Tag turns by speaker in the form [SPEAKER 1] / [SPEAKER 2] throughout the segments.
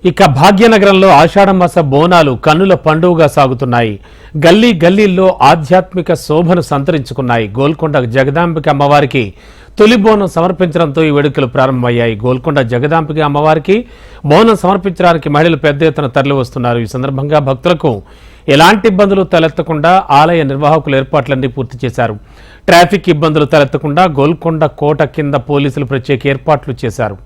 [SPEAKER 1] ఇక భాగ్యనగరంలో ఆషాఢమాస బోనాలు కన్నుల పండుగగా సాగుతున్నాయి. గల్లీ గల్లీల్లో ఆధ్యాత్మిక శోభను సంతరించుకున్నాయి. గోల్కొండ జగదాంబిక అమ్మవారికి తొలి బోనం సమర్పించడంతో ఈ వేడుకలు ప్రారంభమయ్యాయి. గోల్కొండ జగదాంబిక అమ్మవారికి బోనం సమర్పించడానికి మహిళలు పెద్ద ఎత్తున తరలి వస్తున్నారు. ఈ సందర్భంగా భక్తులకు ఎలాంటి ఇబ్బందులు తలెత్తకుండా ఆలయ నిర్వాహకులు ఏర్పాట్లన్నీ పూర్తి చేశారు. ట్రాఫిక్ ఇబ్బందులు తలెత్తకుండా గోల్కొండ కోట కింద పోలీసులు ప్రత్యేక ఏర్పాట్లు చేశారు.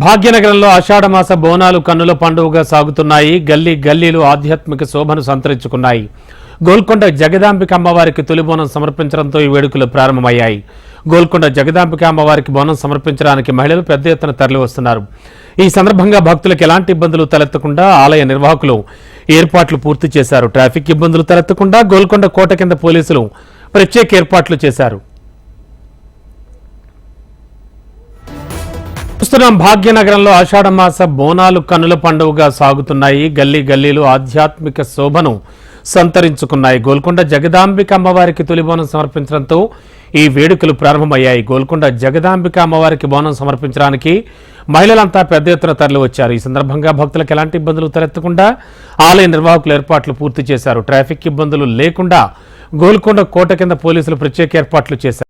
[SPEAKER 1] భాగ్యనగరంలో ఆషాఢమాస బోనాలు కన్నుల పండుగగా సాగుతున్నాయి. గల్లీ గల్లీలు ఆధ్యాత్మిక శోభను సంతరించుకున్నాయి. గోల్కొండ జగదాంబిక అమ్మవారికి తొలి బోనం సమర్పించడంతో ఈ వేడుకలు ప్రారంభమయ్యాయి. గోల్కొండ జగదాంబిక అమ్మవారికి బోనం సమర్పించడానికి మహిళలు పెద్ద ఎత్తున తరలి వస్తున్నారు. ఈ సందర్భంగా భక్తులకు ఎలాంటి ఇబ్బందులు తలెత్తకుండా ఆలయ నిర్వాహకులు ఏర్పాట్లు పూర్తి చేశారు. ట్రాఫిక్ ఇబ్బందులు తలెత్తకుండా గోల్కొండ కోట కింద పోలీసులు ప్రత్యేక ఏర్పాట్లు చేశారు. భాగ్యనగరంలో ఆషాఢమాస బోనాలు కన్నుల పండుగగా సాగుతున్నాయి. గల్లీ గల్లీలు ఆధ్యాత్మిక శోభను సంతరించుకున్నాయి. గోల్కొండ జగదాంబిక అమ్మవారికి తొలి బోనం సమర్పించడంతో ఈ వేడుకలు ప్రారంభమయ్యాయి. గోల్కొండ జగదాంబిక అమ్మవారికి బోనం సమర్పించడానికి మహిళలంతా పెద్ద ఎత్తున తరలి వచ్చారు. ఈ సందర్భంగా భక్తులకు ఎలాంటి ఇబ్బందులు తలెత్తకుండా ఆలయ నిర్వాహకులు ఏర్పాట్లు పూర్తి చేశారు. ట్రాఫిక్ ఇబ్బందులు లేకుండా గోల్కొండ కోట కింద పోలీసులు ప్రత్యేక ఏర్పాట్లు చేశారు.